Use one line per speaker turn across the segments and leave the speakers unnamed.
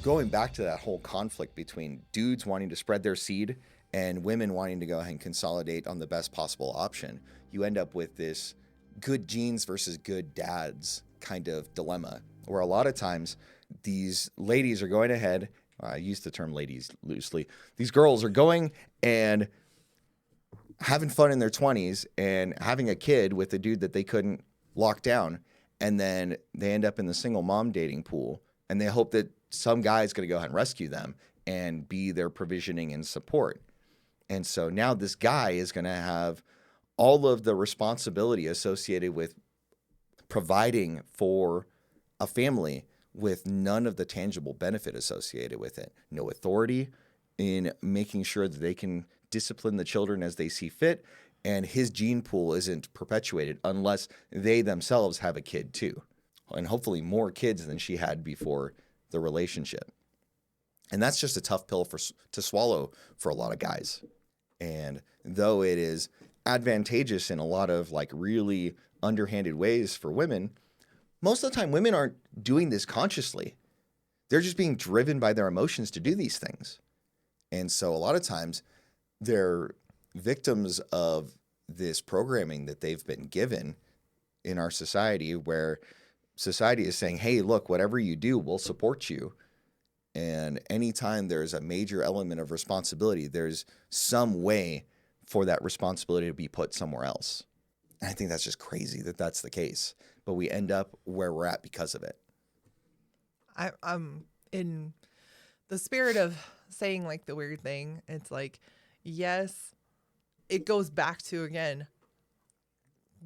going back to that whole conflict between dudes wanting to spread their seed and women wanting to go ahead and consolidate on the best possible option, you end up with this good genes versus good dads kind of dilemma, where a lot of times these ladies are going ahead. I use the term ladies loosely. These girls are going and having fun in their 20s and having a kid with a dude that they couldn't lock down. And then they end up in the single mom dating pool, and they hope that some guy is going to go ahead and rescue them and be their provisioning and support. And so now this guy is going to have all of the responsibility associated with providing for a family with none of the tangible benefit associated with it. No authority in making sure that they can discipline the children as they see fit, and his gene pool isn't perpetuated unless they themselves have a kid too, and hopefully more kids than she had before the relationship. And that's just a tough pill to swallow for a lot of guys. And though it is advantageous in a lot of like really underhanded ways for women, most of the time women aren't doing this consciously. They're just being driven by their emotions to do these things. And so a lot of times they're victims of this programming that they've been given in our society, where society is saying, hey, look, whatever you do, we'll support you. And anytime there's a major element of responsibility, there's some way for that responsibility to be put somewhere else. And I think that's just crazy that that's the case. But we end up where we're at because of it.
I'm in the spirit of saying like the weird thing. It's like, yes, it goes back to, again,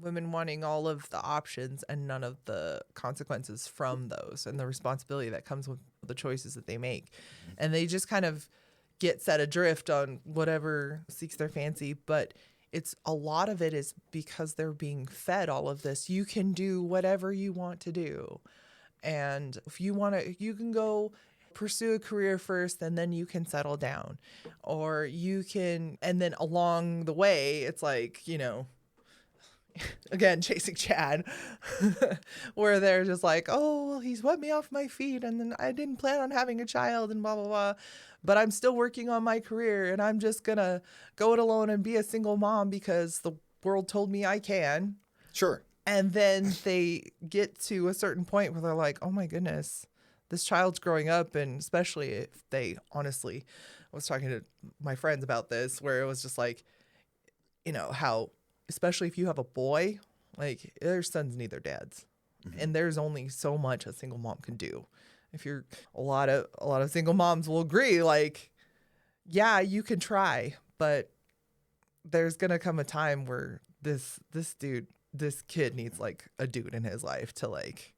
women wanting all of the options and none of the consequences from those, and the responsibility that comes with the choices that they make. And they just kind of get set adrift on whatever seeks their fancy. But it's a lot of it is because they're being fed all of this. You can do whatever you want to do. And if you want to, you can go pursue a career first and then you can settle down. Or you can, and then along the way, it's like, you know, again, chasing Chad, where they're just like, oh, well, he's swept me off my feet and then I didn't plan on having a child and blah, blah, blah. But I'm still working on my career and I'm just going to go it alone and be a single mom because the world told me I can.
Sure.
And then they get to a certain point where they're like, oh my goodness, this child's growing up. And especially if they, honestly, I was talking to my friends about this, where it was just like, you know, how, especially if you have a boy, like their sons need their dads. Mm-hmm. And there's only so much a single mom can do. If you're a lot of single moms will agree, like, yeah, you can try, but there's going to come a time where this kid needs like a dude in his life to like,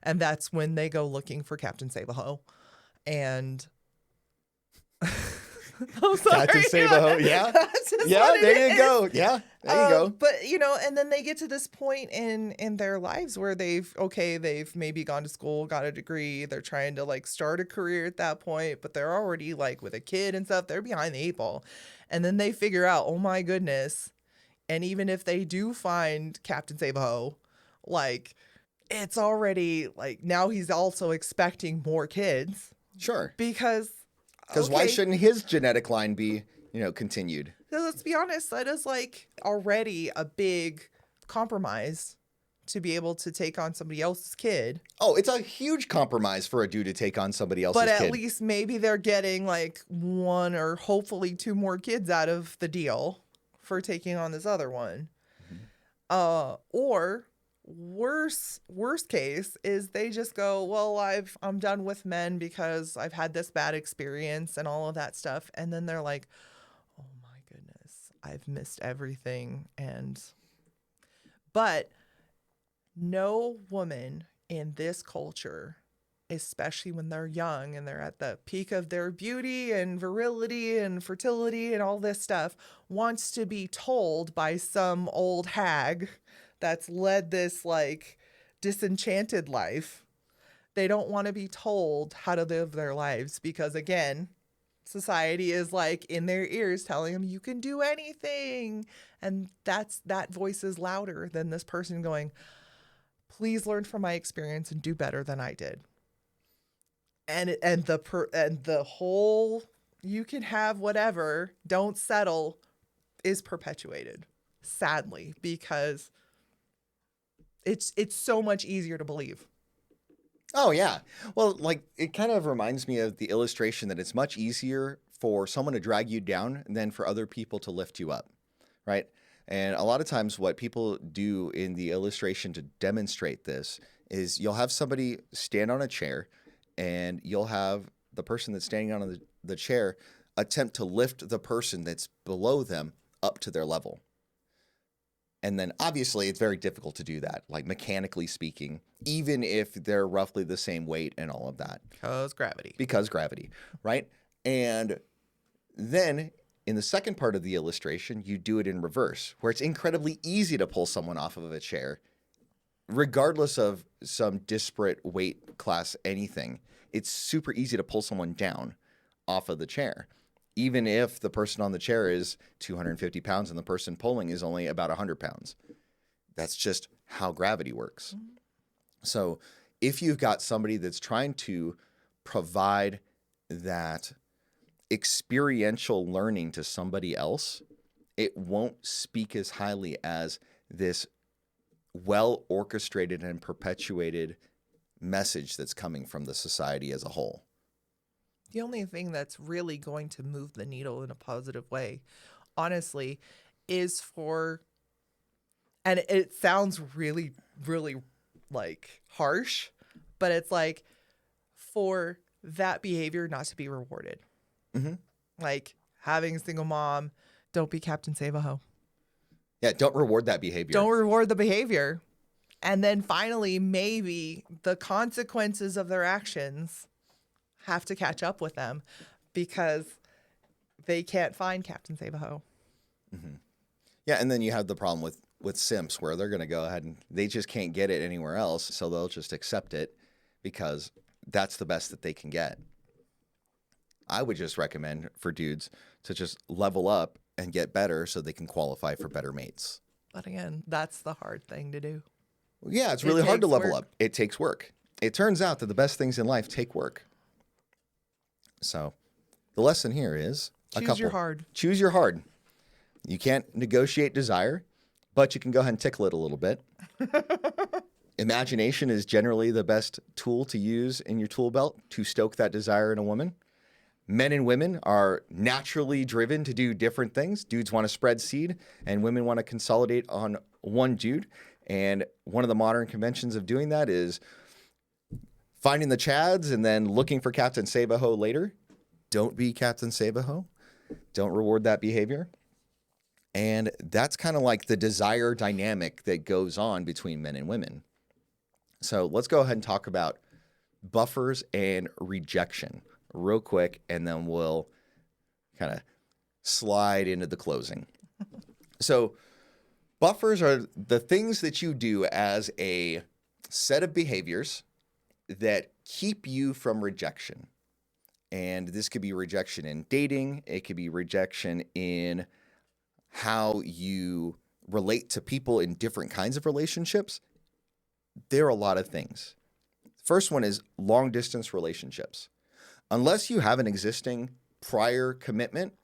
and that's when they go looking for Captain Save-A-Ho. And I'm sorry.
Captain Save-A-Ho, yeah. Yeah, there you go. Yeah, there you go.
But, you know, and then they get to this point in their lives where they've maybe gone to school, got a degree. They're trying to like start a career at that point, but they're already like with a kid and stuff. They're behind the 8 ball. And then they figure out, oh my goodness. And even if they do find Captain Save-A-Ho, like it's already like now he's also expecting more kids.
Sure.
Because
why shouldn't his genetic line be, you know, continued?
So let's be honest, that is like already a big compromise to be able to take on somebody else's kid.
Oh, it's a huge compromise for a dude to take on somebody else's kid.
But at least maybe they're getting like 1 or hopefully 2 more kids out of the deal for taking on this other one. Mm-hmm. Or worst case is they just go, well, I'm done with men because I've had this bad experience and all of that stuff. And then they're like, oh my goodness, I've missed everything. But no woman in this culture, especially when they're young and they're at the peak of their beauty and virility and fertility and all this stuff, wants to be told by some old hag that's led this like disenchanted life. They don't want to be told how to live their lives because, again, society is like in their ears telling them you can do anything. And that voice is louder than this person going, please learn from my experience and do better than I did. and the whole you can have whatever, don't settle is perpetuated, sadly, because it's so much easier to believe.
Oh, yeah. Well, like, it kind of reminds me of the illustration that it's much easier for someone to drag you down than for other people to lift you up, right? And a lot of times, what people do in the illustration to demonstrate this is you'll have somebody stand on a chair, and you'll have the person that's standing on the chair attempt to lift the person that's below them up to their level. And then obviously it's very difficult to do that, like mechanically speaking, even if they're roughly the same weight and all of that. Because gravity, right? And then in the second part of the illustration, you do it in reverse, where it's incredibly easy to pull someone off of a chair, regardless of some disparate weight class, anything. It's super easy to pull someone down off of the chair, even if the person on the chair is 250 pounds and the person pulling is only about 100 pounds. That's just how gravity works. Mm-hmm. So if you've got somebody that's trying to provide that experiential learning to somebody else, it won't speak as highly as this well orchestrated and perpetuated message that's coming from the society as a whole.
The only thing that's really going to move the needle in a positive way, honestly, is for, and it sounds really, really like harsh, but it's like for that behavior not to be rewarded.
Mm-hmm.
Like having a single mom, don't be Captain Save-A-Ho.
Yeah, don't reward that behavior.
Don't reward the behavior. And then finally, maybe the consequences of their actions have to catch up with them because they can't find Captain Save-A-Ho.
Mm-hmm. Yeah, and then you have the problem with simps where they're going to go ahead and they just can't get it anywhere else, so they'll just accept it because that's the best that they can get. I would just recommend for dudes to just level up and get better so they can qualify for better mates.
But again, that's the hard thing to do.
Yeah, it's really hard to level up. It takes work. It turns out that the best things in life take work. So the lesson here is
choose your hard.
Choose your hard. You can't negotiate desire, but you can go ahead and tickle it a little bit. Imagination is generally the best tool to use in your tool belt to stoke that desire in a woman. Men and women are naturally driven to do different things. Dudes want to spread seed, and women want to consolidate on one dude. And one of the modern conventions of doing that is finding the chads and then looking for Captain Save-A-Ho later. Don't be Captain Save-A-Ho. Don't reward that behavior. And that's kind of like the desire dynamic that goes on between men and women. So let's go ahead and talk about buffers and rejection real quick, and then we'll kind of slide into the closing. So buffers are the things that you do as a set of behaviors that keep you from rejection. And this could be rejection in dating. It could be rejection in how you relate to people in different kinds of relationships. There are a lot of things. First one is long distance relationships. Unless you have an existing prior commitment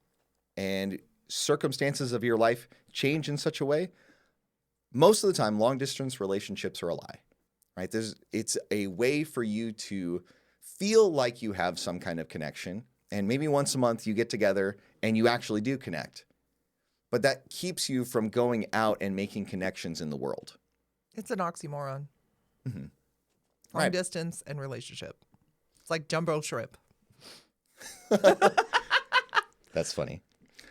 and circumstances of your life change in such a way, most of the time, long distance relationships are a lie, right? It's a way for you to feel like you have some kind of connection. And maybe once a month you get together and you actually do connect. But that keeps you from going out and making connections in the world.
It's an oxymoron.
Mm-hmm.
Long distance and relationship. It's like jumbo shrimp.
That's funny.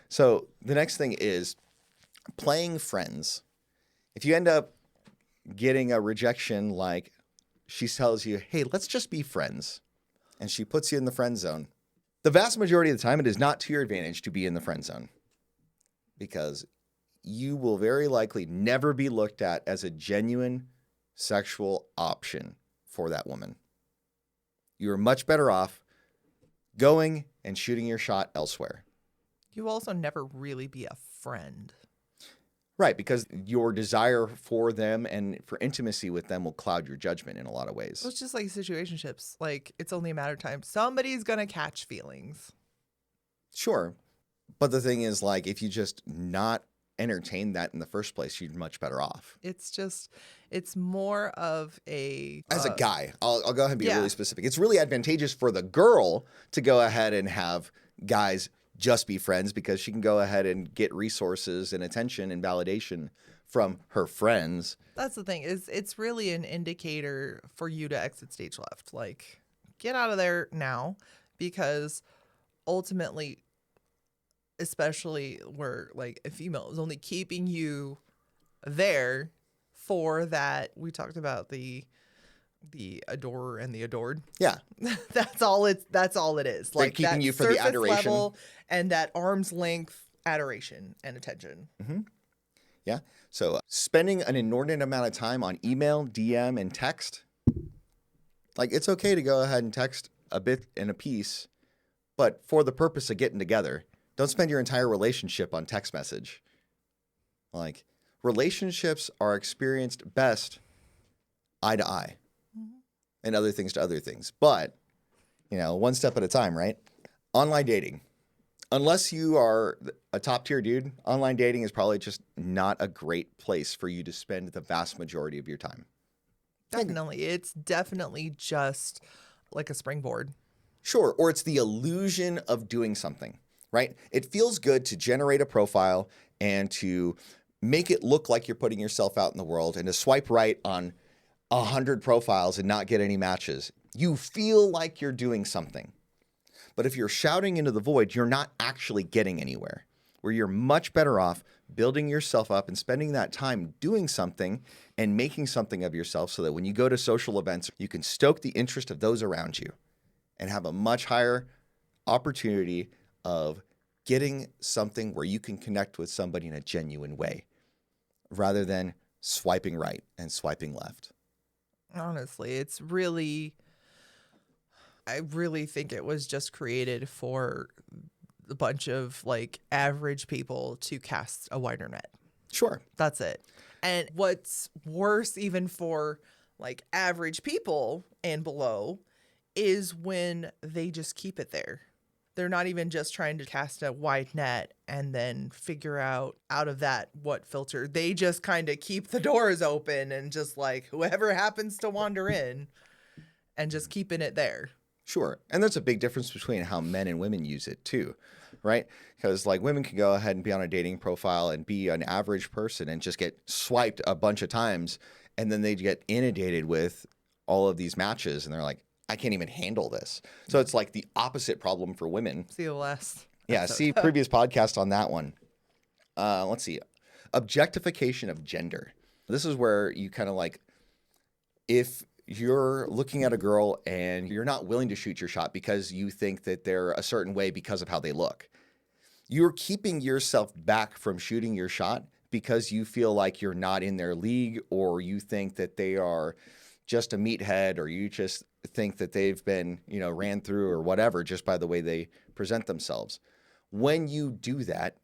So the next thing is playing friends. If you end up getting a rejection, like she tells you, hey, let's just be friends, and she puts you in the friend zone, the vast majority of the time it is not to your advantage to be in the friend zone because you will very likely never be looked at as a genuine sexual option for that woman. You are much better off going and shooting your shot elsewhere.
You also never really be a friend.
Right, because your desire for them and for intimacy with them will cloud your judgment in a lot of ways.
It's just like situationships. Like, it's only a matter of time. Somebody's going to catch feelings.
Sure. But the thing is, like, if you just not entertain that in the first place, you're much better off.
It's more of a.
As a guy, I'll go ahead and be
yeah.
really specific. It's really advantageous for the girl to go ahead and have guys just be friends because she can go ahead and get resources and attention and validation from her friends.
That's the thing. It's really an indicator for you to exit stage left. Like, get out of there now, because ultimately, especially where like a female is only keeping you there for that. We talked about the adorer and the adored.
Yeah.
That's all it is.
They're
Like,
keeping
that
you for the
surface
adoration.
level and that arm's length adoration and attention.
Mm-hmm. Yeah. So spending an inordinate amount of time on email, DM, and text, like, it's okay to go ahead and text a bit and a piece, but for the purpose of getting together. Don't spend your entire relationship on text message. Like, relationships are experienced best eye to eye, and other things to other things. But, one step at a time, right? Online dating. Unless you are a top tier dude, online dating is probably just not a great place for you to spend the vast majority of your time.
Definitely. It's definitely just like a springboard.
Sure. Or it's the illusion of doing something, right? It feels good to generate a profile and to make it look like you're putting yourself out in the world and to swipe right on 100 profiles and not get any matches. You feel like you're doing something. But if you're shouting into the void, you're not actually getting anywhere. Where you're much better off building yourself up and spending that time doing something and making something of yourself so that when you go to social events, you can stoke the interest of those around you and have a much higher opportunity of getting something where you can connect with somebody in a genuine way rather than swiping right and swiping left.
Honestly, I really think it was just created for a bunch of like average people to cast a wider net.
Sure.
That's it. And what's worse, even for like average people and below, is when they just keep it there. They're not even just trying to cast a wide net and then figure out of that what filter. They just kind of keep the doors open and just like whoever happens to wander in and just keeping it there.
Sure. And there's a big difference between how men and women use it too, right? Because like women can go ahead and be on a dating profile and be an average person and just get swiped a bunch of times. And then they get inundated with all of these matches and they're like, I can't even handle this. So it's like the opposite problem for women.
See the last.
Yeah.
episode.
See previous podcast on that one. Let's see. Objectification of gender. This is where you kind of like, if you're looking at a girl and you're not willing to shoot your shot because you think that they're a certain way because of how they look, you're keeping yourself back from shooting your shot because you feel like you're not in their league, or you think that they are just a meathead, or you just think that they've been, ran through or whatever just by the way they present themselves. When you do that,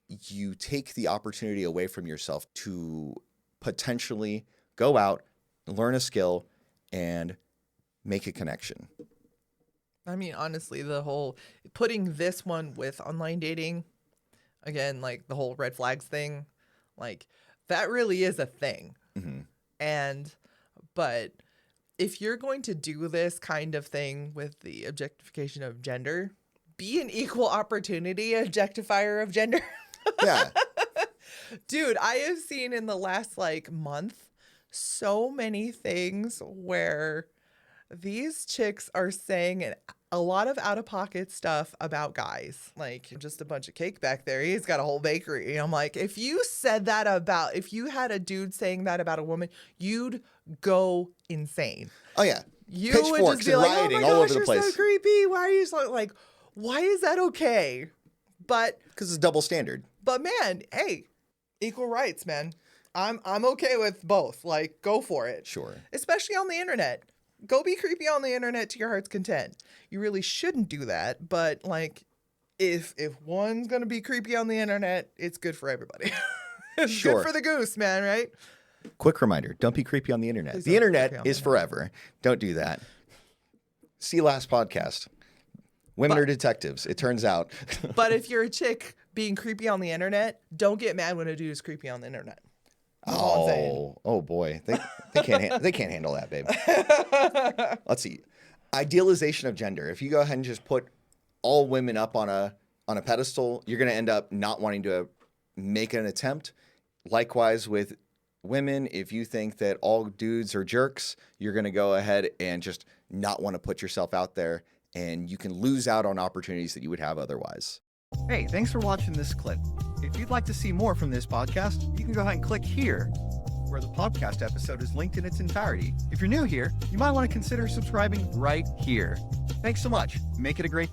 you take the opportunity away from yourself to potentially go out, learn a skill, and make a connection.
I mean, honestly, the whole putting this one with online dating, again, like the whole red flags thing, like that really is a thing.
Mm-hmm.
But if you're going to do this kind of thing with the objectification of gender, be an equal opportunity objectifier of gender.
Yeah.
Dude, I have seen in the last like month so many things where these chicks are saying a lot of out-of-pocket stuff about guys. Like, just a bunch of cake back there. He's got a whole bakery. I'm like, if you had a dude saying that about a woman, you'd go insane.
Oh, yeah.
You would just be like, oh my
all
gosh,
over the
you're
place.
so creepy. Why are you so, like, why is that okay? But
because it's double standard.
But man, hey, equal rights, man. I'm okay with both. Like, go for it.
Sure.
Especially on the internet. Go be creepy on the internet to your heart's content. You really shouldn't do that, but like if one's going to be creepy on the internet, it's good for everybody. It's
Sure.
good for the goose, man, right?
Quick reminder, don't be creepy on the internet.
Please
The
don't be
internet
creepy on
is
the internet.
forever. Don't do that. See last podcast. Women are detectives, it turns out.
But if you're a chick being creepy on the internet, don't get mad when a dude is creepy on the internet. That's all I'm saying.
Oh boy. They can't handle that, babe. Let's see. Idealization of gender. If you go ahead and just put all women up on a pedestal, you're going to end up not wanting to make an attempt. Likewise with women, if you think that all dudes are jerks, you're going to go ahead and just not want to put yourself out there, and you can lose out on opportunities that you would have otherwise.
Hey, thanks for watching this clip. If you'd like to see more from this podcast, you can go ahead and click here, where the podcast episode is linked in its entirety. If you're new here, you might want to consider subscribing right here. Thanks so much. Make it a great day.